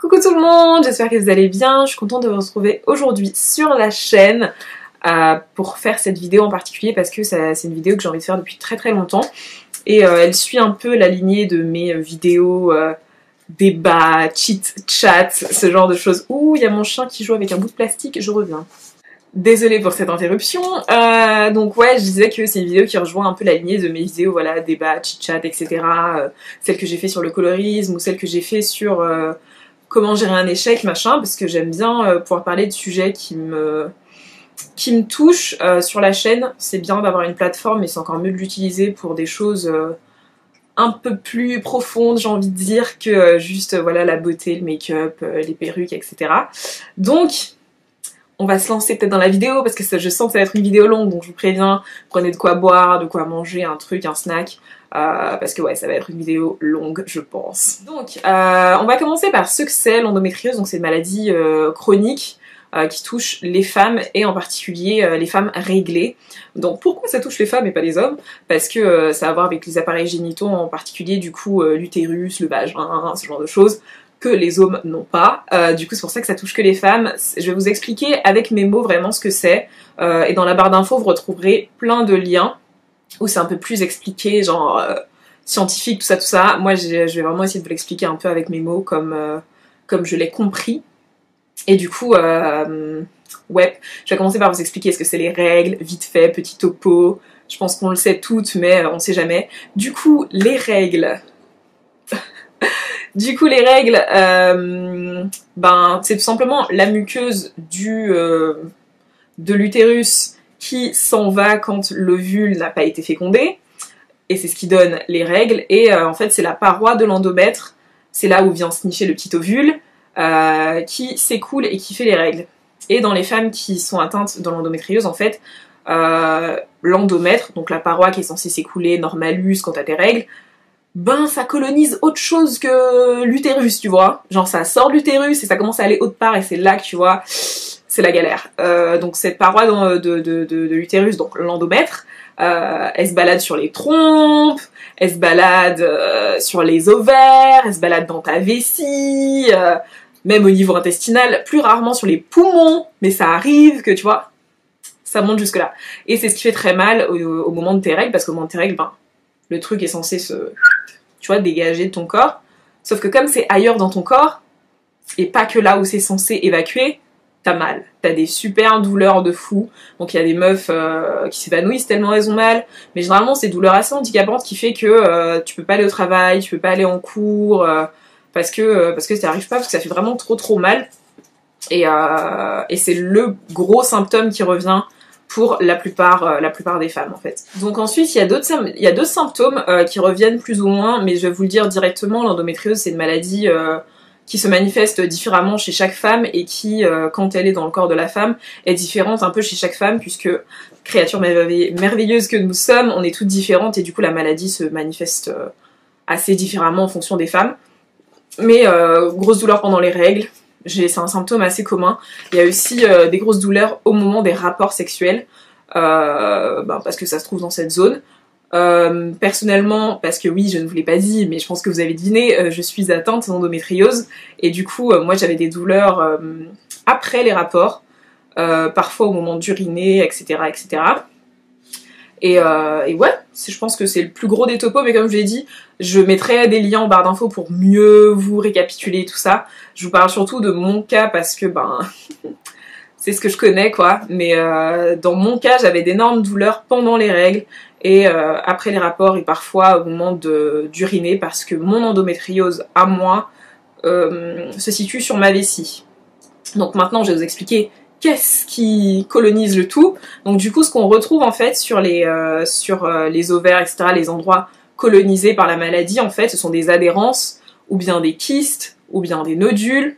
Coucou tout le monde, j'espère que vous allez bien. Je suis contente de vous retrouver aujourd'hui sur la chaîne pour faire cette vidéo en particulier parce que c'est une vidéo que j'ai envie de faire depuis très longtemps et elle suit un peu la lignée de mes vidéos débats, chit-chat, ce genre de choses. Ouh, il y a mon chien qui joue avec un bout de plastique, je reviens. Désolée pour cette interruption. Donc ouais, je disais que c'est une vidéo qui rejoint un peu la lignée de mes vidéos, voilà, débat, chit-chat, etc. Celle que j'ai fait sur le colorisme ou celle que j'ai fait sur comment gérer un échec, machin, parce que j'aime bien pouvoir parler de sujets qui me touchent sur la chaîne. C'est bien d'avoir une plateforme, mais c'est encore mieux de l'utiliser pour des choses un peu plus profondes, j'ai envie de dire, que juste voilà la beauté, le make-up, les perruques, etc. Donc on va se lancer peut-être dans la vidéo parce que je sens que ça va être une vidéo longue, donc je vous préviens, prenez de quoi boire, de quoi manger, un truc, un snack, parce que ouais, ça va être une vidéo longue, je pense. Donc, on va commencer par ce que c'est l'endométriose, donc c'est une maladie chronique qui touche les femmes et en particulier les femmes réglées. Donc pourquoi ça touche les femmes et pas les hommes? Parce que ça a à voir avec les appareils génitaux, en particulier du coup l'utérus, le vagin, ce genre de choses, que les hommes n'ont pas. Du coup c'est pour ça que ça touche que les femmes. Je vais vous expliquer avec mes mots vraiment ce que c'est. Et dans la barre d'infos vous retrouverez plein de liens où c'est un peu plus expliqué, genre scientifique, tout ça. Moi je vais vraiment essayer de vous l'expliquer un peu avec mes mots comme je l'ai compris. Et du coup, ouais, je vais commencer par vous expliquer ce que c'est les règles, vite fait, petit topo. Je pense qu'on le sait toutes, mais on sait jamais. Du coup, les règles... ben, c'est tout simplement la muqueuse de l'utérus qui s'en va quand l'ovule n'a pas été fécondé, et c'est ce qui donne les règles, et en fait c'est la paroi de l'endomètre, c'est là où vient se nicher le petit ovule, qui s'écoule et qui fait les règles. Et dans les femmes qui sont atteintes de l'endométriose, en fait, l'endomètre, donc la paroi qui est censée s'écouler, normalus, quand t'as tes règles, ben ça colonise autre chose que l'utérus, tu vois. Genre ça sort de l'utérus et ça commence à aller autre part et c'est là que tu vois, c'est la galère. Donc cette paroi de l'utérus, donc l'endomètre, elle se balade sur les trompes, elle se balade sur les ovaires, elle se balade dans ta vessie, même au niveau intestinal, plus rarement sur les poumons, mais ça arrive que tu vois, ça monte jusque là. Et c'est ce qui fait très mal au moment de tes règles, parce qu'au moment de tes règles, ben, le truc est censé tu vois, dégager de ton corps. Sauf que comme c'est ailleurs dans ton corps, et pas que là où c'est censé évacuer, t'as mal. T'as des super douleurs de fou. Donc il y a des meufs qui s'évanouissent tellement elles ont mal. Mais généralement c'est des douleurs assez handicapantes qui fait que tu peux pas aller au travail, tu peux pas aller en cours, parce que t'y arrives pas, parce que ça fait vraiment trop mal. Et c'est le gros symptôme qui revient pour la plupart des femmes en fait. Donc ensuite il y a d'autres symptômes qui reviennent plus ou moins, mais je vais vous le dire directement, l'endométriose c'est une maladie qui se manifeste différemment chez chaque femme et qui, quand elle est dans le corps de la femme, est différente un peu chez chaque femme, puisque créatures merveilleuses que nous sommes, on est toutes différentes et du coup la maladie se manifeste assez différemment en fonction des femmes. Mais grosses douleurs pendant les règles, c'est un symptôme assez commun. Il y a aussi des grosses douleurs au moment des rapports sexuels, parce que ça se trouve dans cette zone. Personnellement, parce que oui, je ne vous l'ai pas dit, mais je pense que vous avez deviné, je suis atteinte d'endométriose, et du coup, moi j'avais des douleurs après les rapports, parfois au moment d'uriner, etc. Et ouais, je pense que c'est le plus gros des topos, mais comme je l'ai dit, je mettrai des liens en barre d'infos pour mieux vous récapituler tout ça. Je vous parle surtout de mon cas parce que, ben, c'est ce que je connais, quoi. Mais dans mon cas, j'avais d'énormes douleurs pendant les règles et après les rapports et parfois au moment d'uriner parce que mon endométriose à moi se situe sur ma vessie. Donc maintenant, je vais vous expliquer qu'est-ce qui colonise le tout. Donc du coup, ce qu'on retrouve en fait sur les ovaires, etc., les endroits colonisés par la maladie, en fait, ce sont des adhérences, ou bien des kystes, ou bien des nodules,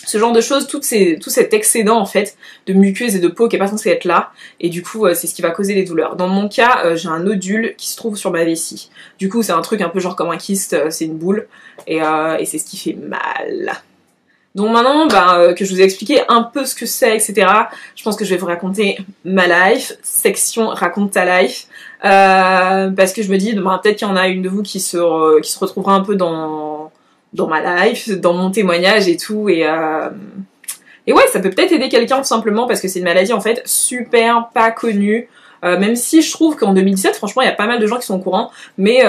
ce genre de choses, tout cet excédent en fait de muqueuse et de peau qui est pas censé être là, et du coup c'est ce qui va causer les douleurs. Dans mon cas, j'ai un nodule qui se trouve sur ma vessie. Du coup c'est un truc un peu genre comme un kyste, c'est une boule, et c'est ce qui fait mal. Donc maintenant que je vous ai expliqué un peu ce que c'est, etc., je pense que je vais vous raconter ma life, section raconte ta life, parce que je me dis, peut-être qu'il y en a une de vous qui se retrouvera un peu dans dans ma life, dans mon témoignage et tout, et ouais, ça peut peut-être aider quelqu'un tout simplement parce que c'est une maladie en fait super pas connue. Même si je trouve qu'en 2017, franchement, il y a pas mal de gens qui sont au courant, mais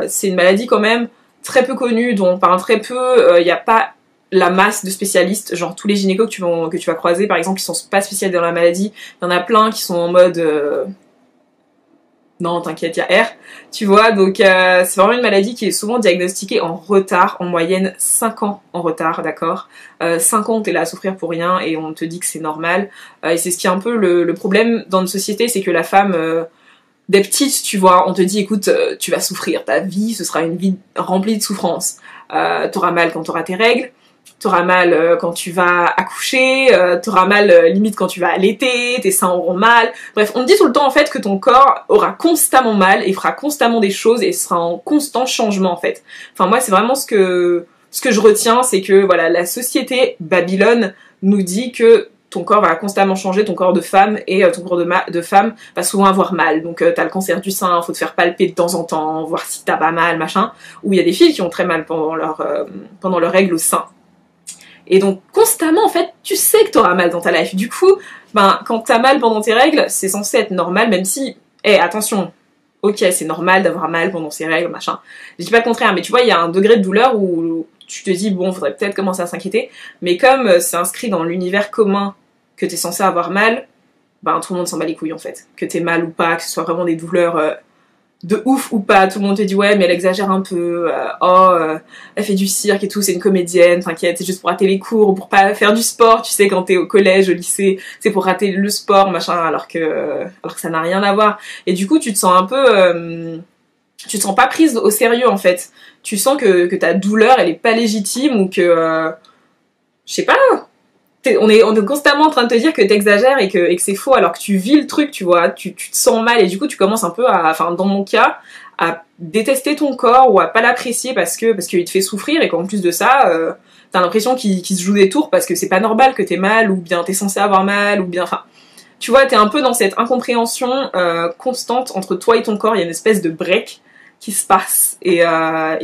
c'est une maladie quand même très peu connue, dont on parle très peu. Il n'y a pas la masse de spécialistes, genre tous les gynécos que tu vas croiser, par exemple, qui sont pas spécialisés dans la maladie. Il y en a plein qui sont en mode non, t'inquiète, il y a R, tu vois, donc c'est vraiment une maladie qui est souvent diagnostiquée en retard, en moyenne 5 ans en retard, d'accord. 5 ans, t'es là à souffrir pour rien et on te dit que c'est normal. Et c'est ce qui est un peu le problème dans notre société, c'est que la femme, dès petite, tu vois, on te dit, écoute, tu vas souffrir, ta vie, ce sera une vie remplie de souffrances. T'auras mal quand t'auras tes règles, t'auras mal quand tu vas accoucher, t'auras mal limite quand tu vas allaiter, tes seins auront mal. Bref, on te dit tout le temps en fait que ton corps aura constamment mal et fera constamment des choses et sera en constant changement en fait. Enfin moi c'est vraiment ce que je retiens, c'est que voilà, la société Babylone nous dit que ton corps va constamment changer, ton corps de femme, et ton corps de femme va souvent avoir mal. Donc t'as le cancer du sein, faut te faire palper de temps en temps, voir si t'as pas mal, machin. Ou il y a des filles qui ont très mal pendant leur règle au sein. Et donc constamment en fait tu sais que t'auras mal dans ta life. Du coup ben quand t'as mal pendant tes règles c'est censé être normal, même si attention, ok c'est normal d'avoir mal pendant ses règles machin, je dis pas le contraire, mais tu vois il y a un degré de douleur où tu te dis bon faudrait peut-être commencer à s'inquiéter, mais comme c'est inscrit dans l'univers commun que t'es censé avoir mal, ben tout le monde s'en bat les couilles en fait, que t'aies mal ou pas, que ce soit vraiment des douleurs de ouf ou pas, tout le monde te dit ouais mais elle exagère un peu, elle fait du cirque et tout, c'est une comédienne, t'inquiète, c'est juste pour rater les cours ou pour pas faire du sport, tu sais quand t'es au collège, au lycée, c'est pour rater le sport machin, alors que ça n'a rien à voir. Et du coup tu te sens un peu tu te sens pas prise au sérieux en fait, tu sens que ta douleur elle est pas légitime ou que je sais pas, on est constamment en train de te dire que t'exagères et que c'est faux alors que tu vis le truc, tu vois, tu te sens mal et du coup tu commences un peu enfin dans mon cas, à détester ton corps ou à pas l'apprécier parce qu'il te fait souffrir et qu'en plus de ça, t'as l'impression qu'il se joue des tours parce que c'est pas normal que t'aies mal ou bien t'es censé avoir mal ou bien, enfin, tu vois, t'es un peu dans cette incompréhension constante entre toi et ton corps, il y a une espèce de break qui se passe et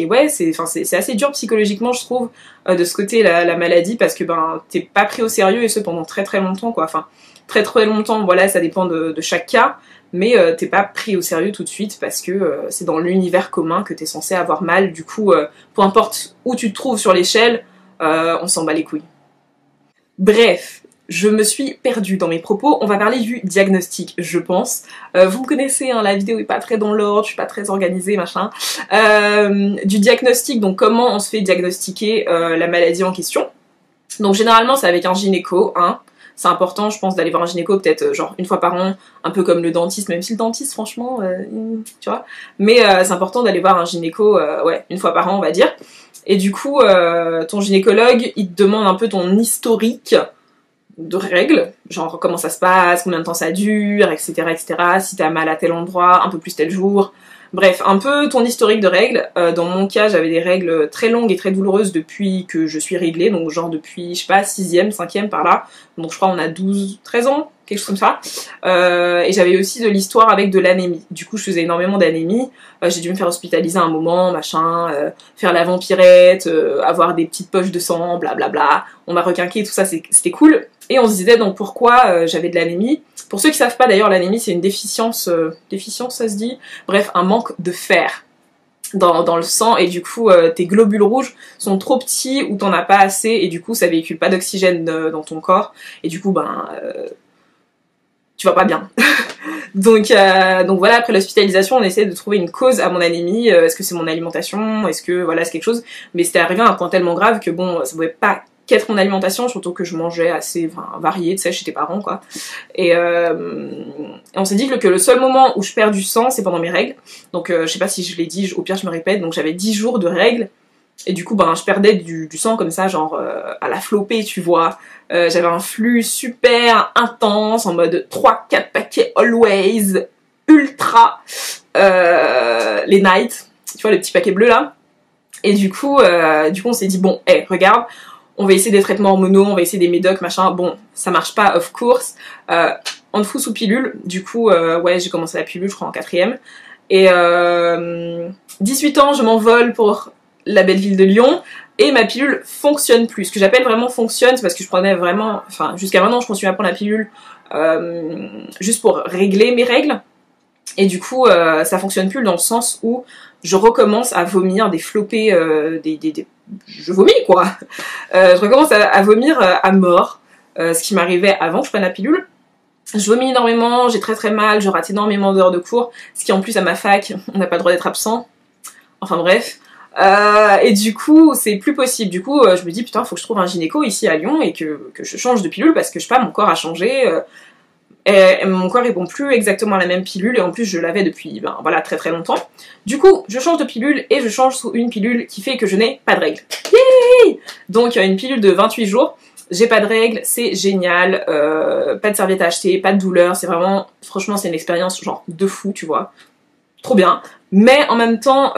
ouais c'est assez dur psychologiquement je trouve de ce côté la maladie parce que ben t'es pas pris au sérieux et ce pendant très très longtemps quoi, enfin très très longtemps, voilà ça dépend de chaque cas, mais t'es pas pris au sérieux tout de suite parce que c'est dans l'univers commun que t'es censé avoir mal, du coup peu importe où tu te trouves sur l'échelle, on s'en bat les couilles. Bref, je me suis perdue dans mes propos, on va parler du diagnostic, je pense. Vous me connaissez, hein, la vidéo est pas très dans l'ordre, je suis pas très organisée, machin. Du diagnostic, donc comment on se fait diagnostiquer la maladie en question. Donc généralement c'est avec un gynéco, hein. C'est important, je pense, d'aller voir un gynéco peut-être genre une fois par an, un peu comme le dentiste, même si le dentiste, franchement, tu vois. Mais c'est important d'aller voir un gynéco, ouais, une fois par an, on va dire. Et du coup, ton gynécologue, il te demande un peu ton historique de règles, genre comment ça se passe, combien de temps ça dure, etc., etc., si t'as mal à tel endroit, un peu plus tel jour, bref, un peu ton historique de règles. Dans mon cas, j'avais des règles très longues et très douloureuses depuis que je suis réglée, donc genre depuis, je sais pas, 6e, 5e par là, donc je crois on a 12, 13 ans, quelque chose comme ça, et j'avais aussi de l'histoire avec de l'anémie, du coup je faisais énormément d'anémie, j'ai dû me faire hospitaliser un moment, machin, faire la vampirette, avoir des petites poches de sang, blablabla, on m'a requinqué, tout ça c'était cool, et on se disait donc pourquoi j'avais de l'anémie. Pour ceux qui savent pas d'ailleurs, l'anémie c'est une déficience ça se dit, bref un manque de fer dans le sang, et du coup tes globules rouges sont trop petits ou t'en as pas assez et du coup ça véhicule pas d'oxygène dans ton corps et du coup ben tu vas pas bien. Donc voilà, après l'hospitalisation on essaie de trouver une cause à mon anémie, est-ce que c'est mon alimentation, est-ce que voilà c'est quelque chose, mais c'était arrivé à un point tellement grave que bon ça pouvait pas qu'être mon alimentation, surtout que je mangeais assez varié, tu sais, chez tes parents quoi. Et on s'est dit que le seul moment où je perds du sang c'est pendant mes règles, donc je sais pas si je l'ai dit, au pire je me répète, donc j'avais 10 jours de règles, et du coup ben je perdais du sang comme ça, genre à la flopée tu vois, j'avais un flux super intense, en mode 3-4 paquets always, ultra, les nights, tu vois les petits paquets bleus là, et du coup on s'est dit bon, regarde, on va essayer des traitements hormonaux, on va essayer des médocs, machin, bon, ça marche pas, of course, on te fout sous pilule, du coup, ouais, j'ai commencé la pilule, je crois, en 4e, et 18 ans, je m'envole pour la belle ville de Lyon, et ma pilule fonctionne plus. Ce que j'appelle vraiment fonctionne, c'est parce que je prenais vraiment, enfin jusqu'à maintenant je continue à prendre la pilule juste pour régler mes règles, et du coup ça fonctionne plus dans le sens où je recommence à vomir des flopées, je vomis quoi. Je recommence à vomir à mort, ce qui m'arrivait avant que je prenne la pilule. Je vomis énormément, j'ai très très mal, je rate énormément d'heures de cours, ce qui en plus à ma fac, on n'a pas le droit d'être absent. Enfin bref. Et du coup, c'est plus possible. Du coup, je me dis putain, faut que je trouve un gynéco ici à Lyon et que je change de pilule parce que je sais pas, mon corps a changé. Et mon corps répond plus exactement à la même pilule et en plus je l'avais depuis ben, voilà, très très longtemps. Du coup, je change de pilule et je change sous une pilule qui fait que je n'ai pas de règles. Yay! Donc une pilule de 28 jours. J'ai pas de règles, c'est génial, pas de serviette à acheter, pas de douleur, c'est vraiment, franchement c'est une expérience genre de fou, tu vois, trop bien. Mais en même temps,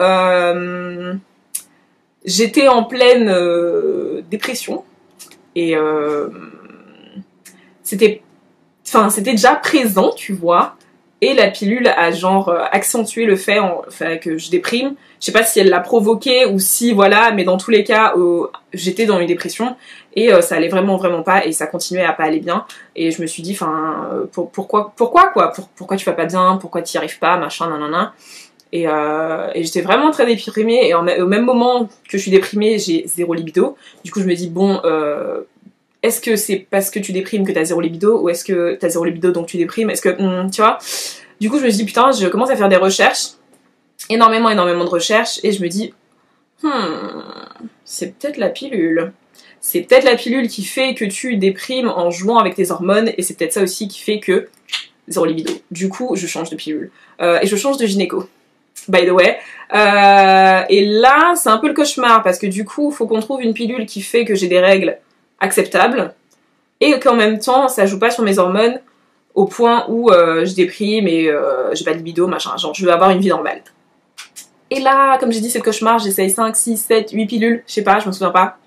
j'étais en pleine dépression et c'était déjà présent, tu vois, et la pilule a genre accentué le fait que je déprime. Je sais pas si elle l'a provoqué ou si voilà, mais dans tous les cas, j'étais dans une dépression et ça allait vraiment vraiment pas et ça continuait à pas aller bien. Et je me suis dit, enfin, pourquoi tu vas pas bien, pourquoi tu y arrives pas, machin, nanana. Et j'étais vraiment très déprimée et au même moment que je suis déprimée, j'ai zéro libido. Du coup, je me dis bon. Est-ce que c'est parce que tu déprimes que t'as zéro libido ou est-ce que t'as zéro libido donc tu déprimes? Est-ce que, tu vois? Du coup, je me suis dit, putain, je commence à faire des recherches, énormément de recherches, et je me dis, c'est peut-être la pilule. C'est peut-être la pilule qui fait que tu déprimes en jouant avec tes hormones, et c'est peut-être ça aussi qui fait que zéro libido. Du coup, je change de pilule. Et je change de gynéco. By the way. Et là, c'est un peu le cauchemar, parce que du coup, il faut qu'on trouve une pilule qui fait que j'ai des règles acceptable et qu'en même temps ça joue pas sur mes hormones au point où je déprime et j'ai pas de libido machin, genre je veux avoir une vie normale. Et là comme j'ai dit c'est le cauchemar, j'essaye 5, 6, 7, 8 pilules, je sais pas, je me souviens pas,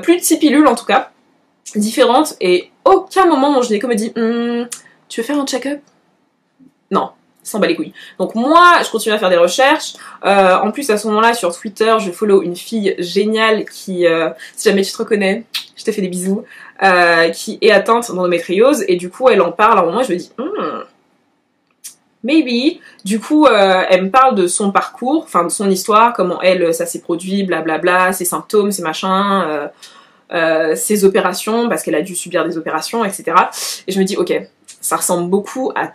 plus de 6 pilules en tout cas différentes et aucun moment mon gynéco me dit tu veux faire un check-up? Non, s'en bat les couilles. Donc moi, je continue à faire des recherches. En plus, à ce moment-là, sur Twitter, je follow une fille géniale qui, si jamais tu te reconnais, je te fais des bisous, qui est atteinte d'endométriose. Et du coup, elle en parle à un moment et je me dis, maybe. Du coup, elle me parle de son parcours, enfin de son histoire, comment elle, ça s'est produit, blablabla, ses symptômes, ses machins, ses opérations, parce qu'elle a dû subir des opérations, etc. Et je me dis, ok, ça ressemble beaucoup à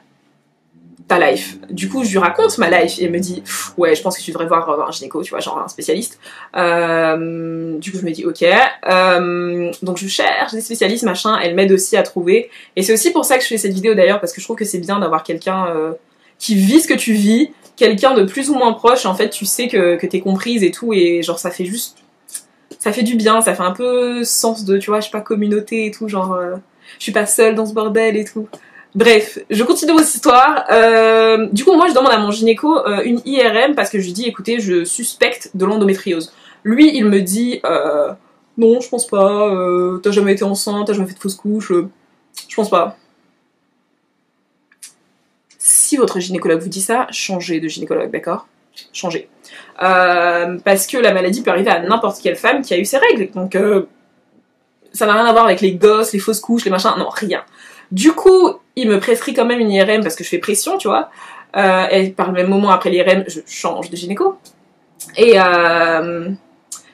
ta life. Du coup, je lui raconte ma life et elle me dit ouais, je pense que tu devrais voir un gynéco, tu vois, genre un spécialiste. Du coup, je me dis ok. Donc je cherche des spécialistes, machin. Elle m'aide aussi à trouver. Et c'est aussi pour ça que je fais cette vidéo d'ailleurs, parce que je trouve que c'est bien d'avoir quelqu'un qui vit ce que tu vis, quelqu'un de plus ou moins proche. En fait, tu sais que t'es comprise et tout, et genre ça fait juste, ça fait du bien, ça fait un peu sens de, tu vois, je sais pas, communauté et tout, genre je suis pas seule dans ce bordel et tout. Bref, je continue mon histoire. Du coup, moi, je demande à mon gynéco une IRM parce que je lui dis, écoutez, je suspecte de l'endométriose. Lui, il me dit, non, je pense pas, t'as jamais été enceinte, t'as jamais fait de fausse couche, je pense pas. Si votre gynécologue vous dit ça, changez de gynécologue, d'accord? Changez. Parce que la maladie peut arriver à n'importe quelle femme qui a eu ses règles, donc ça n'a rien à voir avec les gosses, les fausses couches, les machins, non, rien. Du coup, il me prescrit quand même une IRM parce que je fais pression, tu vois. Et par le même moment, après l'IRM, je change de gynéco. Et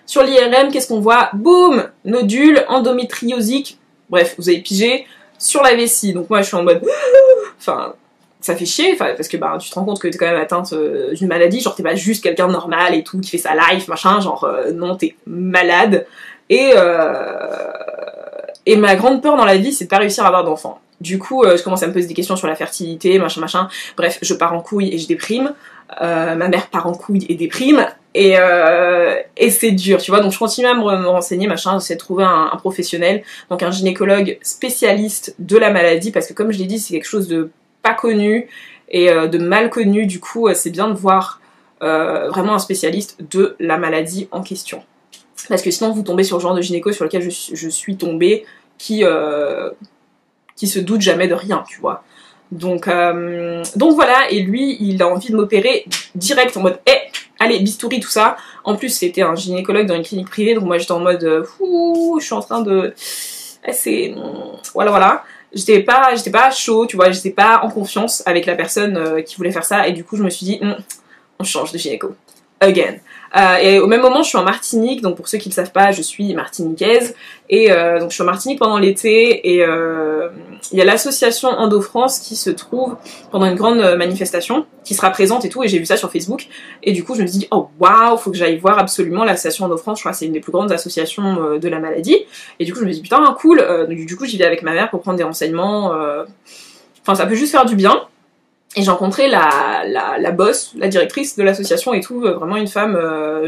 sur l'IRM, qu'est-ce qu'on voit? Boum! Nodule endométriosique. Bref, vous avez pigé sur la vessie. Donc moi, je suis en mode... Enfin, ça fait chier, parce que bah, tu te rends compte que t'es quand même atteinte d'une maladie. Genre, t'es pas juste quelqu'un de normal et tout, qui fait sa life, machin. Genre, non, t'es malade. Et ma grande peur dans la vie, c'est de pas réussir à avoir d'enfants. Du coup, je commence à me poser des questions sur la fertilité, machin, machin. Bref, je pars en couille et je déprime. Ma mère part en couille et déprime. Et c'est dur, tu vois. Donc, je continue à me renseigner, machin. J'essaie de trouver un professionnel. Donc, un gynécologue spécialiste de la maladie. Parce que, comme je l'ai dit, c'est quelque chose de pas connu et de mal connu. Du coup, c'est bien de voir vraiment un spécialiste de la maladie en question. Parce que sinon, vous tombez sur le genre de gynéco sur lequel je suis tombée qui se doute jamais de rien, tu vois. Donc voilà, et lui, il a envie de m'opérer direct en mode, allez, bistouri, tout ça. En plus, c'était un gynécologue dans une clinique privée, donc moi j'étais en mode, ouh, je suis en train de... c'est... Voilà. J'étais pas chaud, tu vois, j'étais pas en confiance avec la personne qui voulait faire ça, et du coup je me suis dit, on change de gynéco. Again. Et au même moment, je suis en Martinique, donc pour ceux qui ne le savent pas, je suis martiniquaise, et donc je suis en Martinique pendant l'été, et il y a l'association Endo-France qui se trouve pendant une grande manifestation, qui sera présente et tout, et j'ai vu ça sur Facebook, et du coup je me suis dit, oh waouh, faut que j'aille voir absolument l'association Endo-France, je crois que c'est une des plus grandes associations de la maladie, et du coup je me suis dit, putain, cool, du coup j'y vais avec ma mère pour prendre des renseignements, enfin ça peut juste faire du bien. Et j'ai rencontré la boss, la directrice de l'association et tout, vraiment une femme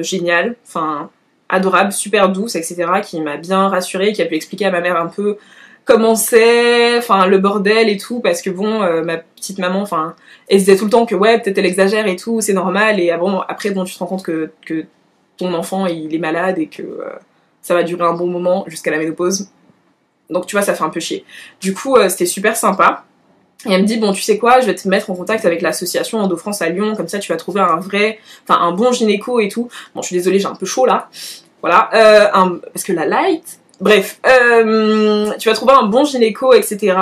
géniale, enfin adorable, super douce, etc., qui m'a bien rassurée, qui a pu expliquer à ma mère un peu comment c'est, enfin le bordel et tout, parce que bon, ma petite maman, enfin, elle se disait tout le temps que ouais, peut-être elle exagère et tout, c'est normal, et après bon, tu te rends compte que ton enfant il est malade et que ça va durer un bon moment jusqu'à la ménopause. Donc tu vois, ça fait un peu chier. Du coup, c'était super sympa. Et elle me dit, bon, tu sais quoi, je vais te mettre en contact avec l'association Endo-France à Lyon, comme ça tu vas trouver un bon gynéco et tout. Bon, je suis désolée, j'ai un peu chaud là. Voilà, parce que la light... Bref, tu vas trouver un bon gynéco, etc.,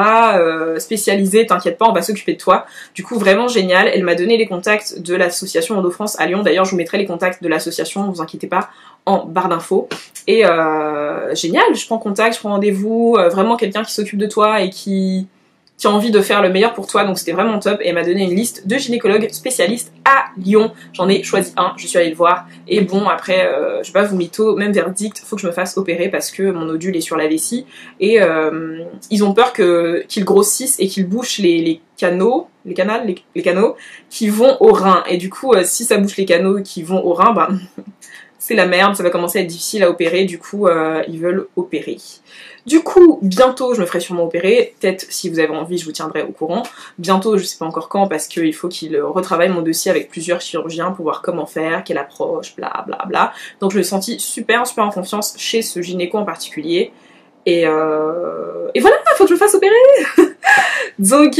spécialisé, t'inquiète pas, on va s'occuper de toi. Du coup, vraiment génial. Elle m'a donné les contacts de l'association Endo-France à Lyon. D'ailleurs, je vous mettrai les contacts de l'association, ne vous inquiétez pas, en barre d'infos. Et génial, je prends contact, je prends rendez-vous, vraiment quelqu'un qui s'occupe de toi et qui a envie de faire le meilleur pour toi, donc c'était vraiment top. Et elle m'a donné une liste de gynécologues spécialistes à Lyon. J'en ai choisi un, je suis allée le voir, et bon, après, je vais pas vous mytho, même verdict, faut que je me fasse opérer parce que mon nodule est sur la vessie, et ils ont peur qu'il grossisse et qu'il bouche les canaux qui vont au rein, et du coup, si ça bouche les canaux qui vont au rein, ben... c'est la merde, ça va commencer à être difficile à opérer, du coup ils veulent opérer. Du coup, bientôt je me ferai sûrement opérer, peut-être si vous avez envie je vous tiendrai au courant. Bientôt, je sais pas encore quand, parce qu'il faut qu'il retravaille mon dossier avec plusieurs chirurgiens pour voir comment faire, quelle approche, bla bla bla. Donc je me senti super en confiance chez ce gynéco en particulier. Et voilà, faut que je me fasse opérer. Donc,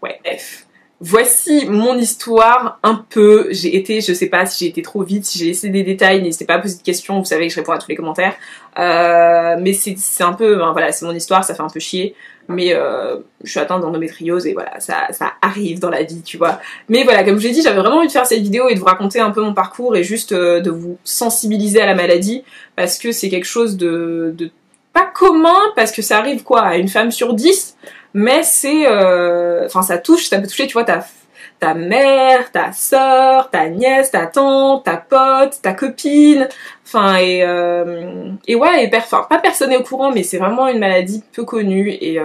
ouais, bref. Voici mon histoire un peu, je sais pas si j'ai été trop vite, si j'ai laissé des détails, n'hésitez pas à poser de questions, vous savez que je réponds à tous les commentaires. Mais c'est un peu, ben voilà, c'est mon histoire, ça fait un peu chier, mais je suis atteinte d'endométriose et voilà, ça arrive dans la vie, tu vois. Mais voilà, comme je l'ai dit, j'avais vraiment envie de faire cette vidéo et de vous raconter un peu mon parcours et juste de vous sensibiliser à la maladie, parce que c'est quelque chose de pas commun, parce que ça arrive quoi, à une femme sur 10, mais c'est... Enfin, ça peut toucher, tu vois, ta mère, ta sœur, ta nièce, ta tante, ta pote, ta copine, enfin, et ouais, enfin, pas personne n'est au courant, mais c'est vraiment une maladie peu connue, et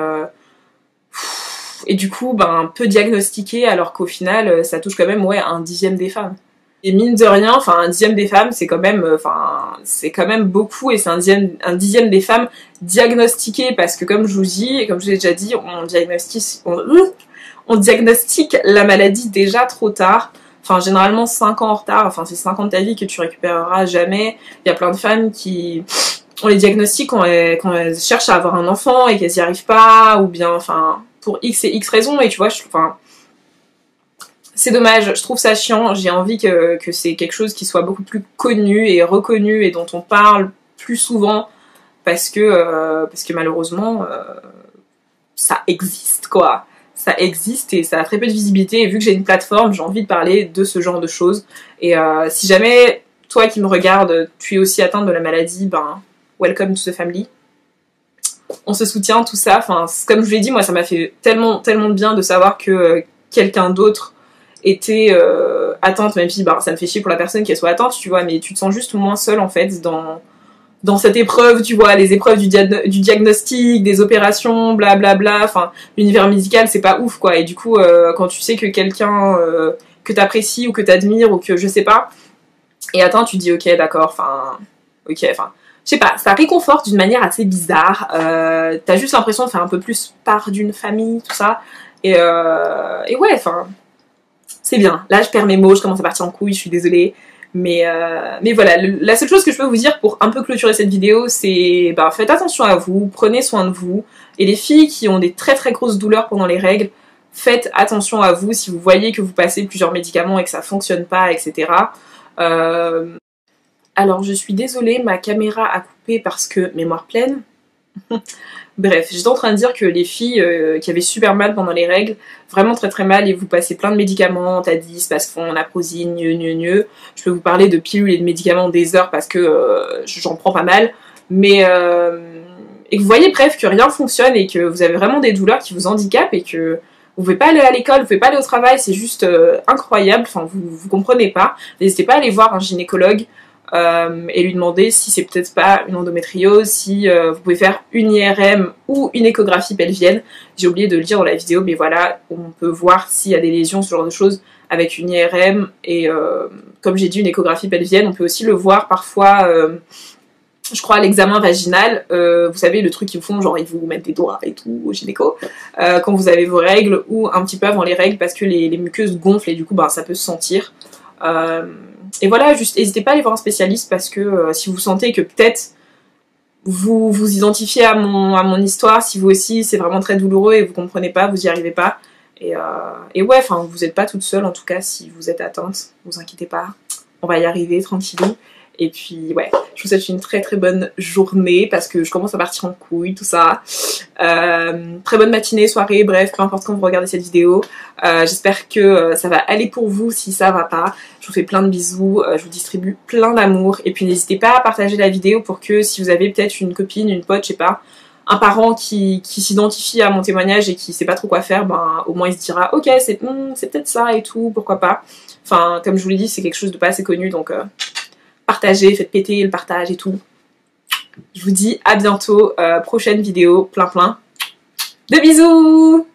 du coup, ben, peu diagnostiquée, alors qu'au final, ça touche quand même, ouais, un dixième des femmes. Et mine de rien, enfin, un dixième des femmes, c'est quand même beaucoup, et c'est un dixième des femmes diagnostiquées, parce que comme je vous dis, et comme je vous ai déjà dit, on diagnostique la maladie déjà trop tard. Enfin, généralement 5 ans en retard, enfin, c'est 5 ans de ta vie que tu récupéreras jamais. Il y a plein de femmes qui, on les diagnostique quand elles cherchent à avoir un enfant et qu'elles n'y arrivent pas, ou bien, enfin, pour X et X raisons, et tu vois, c'est dommage, je trouve ça chiant, j'ai envie que c'est quelque chose qui soit beaucoup plus connu et reconnu et dont on parle plus souvent, parce que malheureusement, ça existe quoi. Ça existe et ça a très peu de visibilité, et vu que j'ai une plateforme, j'ai envie de parler de ce genre de choses. Et si jamais, toi qui me regardes, tu es aussi atteinte de la maladie, ben, welcome to the family. On se soutient, tout ça, enfin, comme je vous l'ai dit, moi ça m'a fait tellement de bien de savoir que quelqu'un d'autre était atteinte, même si bah, ça me fait chier pour la personne qu'elle soit atteinte, tu vois, mais tu te sens juste moins seule en fait dans cette épreuve, tu vois, les épreuves du diagnostic, des opérations, blablabla, enfin, l'univers médical c'est pas ouf quoi, et du coup quand tu sais que quelqu'un que t'apprécies ou que t'admires ou que je sais pas est atteint, tu te dis ok d'accord, enfin, ok, enfin, je sais pas, ça réconforte d'une manière assez bizarre, t'as juste l'impression de faire un peu plus part d'une famille, tout ça, et ouais, enfin... c'est bien. Là, je perds mes mots, je commence à partir en couille, je suis désolée. Mais voilà, la seule chose que je peux vous dire pour un peu clôturer cette vidéo, c'est faites attention à vous, prenez soin de vous. Et les filles qui ont des très grosses douleurs pendant les règles, faites attention à vous si vous voyez que vous passez plusieurs médicaments et que ça fonctionne pas, etc. Alors je suis désolée, ma caméra a coupé parce que mémoire pleine. Bref, j'étais en train de dire que les filles qui avaient super mal pendant les règles, vraiment très très mal, et vous passez plein de médicaments, Tadis, Spasfon, Naprosine, je peux vous parler de pilules et de médicaments des heures parce que j'en prends pas mal, mais et que vous voyez bref que rien fonctionne et que vous avez vraiment des douleurs qui vous handicapent et que vous pouvez pas aller à l'école, vous pouvez pas aller au travail, c'est juste incroyable, enfin vous comprenez pas, n'hésitez pas à aller voir un gynécologue. Et lui demander si c'est peut-être pas une endométriose, si vous pouvez faire une IRM ou une échographie pelvienne. J'ai oublié de le dire dans la vidéo, mais voilà, on peut voir s'il y a des lésions, ce genre de choses, avec une IRM, et comme j'ai dit, une échographie pelvienne. On peut aussi le voir parfois, je crois, à l'examen vaginal, vous savez, le truc qu'ils font, genre ils vous mettent des doigts et tout au gynéco, quand vous avez vos règles, ou un petit peu avant les règles, parce que les muqueuses gonflent et du coup bah, ça peut se sentir. Et voilà, juste n'hésitez pas à aller voir un spécialiste parce que si vous sentez que peut-être vous vous identifiez à mon histoire, si vous aussi c'est vraiment très douloureux et vous comprenez pas, vous y arrivez pas, et ouais, enfin vous n'êtes pas toute seule en tout cas si vous êtes atteinte, vous inquiétez pas, on va y arriver tranquillou. Et puis ouais, je vous souhaite une très très bonne journée parce que je commence à partir en couille, tout ça. Très bonne matinée, soirée, bref, peu importe quand vous regardez cette vidéo. J'espère que ça va aller pour vous si ça va pas. Je vous fais plein de bisous, je vous distribue plein d'amour. Et puis n'hésitez pas à partager la vidéo pour que si vous avez peut-être une copine, une pote, je sais pas, un parent qui s'identifie à mon témoignage et qui sait pas trop quoi faire, ben au moins il se dira ok c'est peut-être ça et tout, pourquoi pas. Enfin comme je vous l'ai dit, c'est quelque chose de pas assez connu donc... partagez, faites péter le partage et tout. Je vous dis à bientôt, prochaine vidéo, plein de bisous.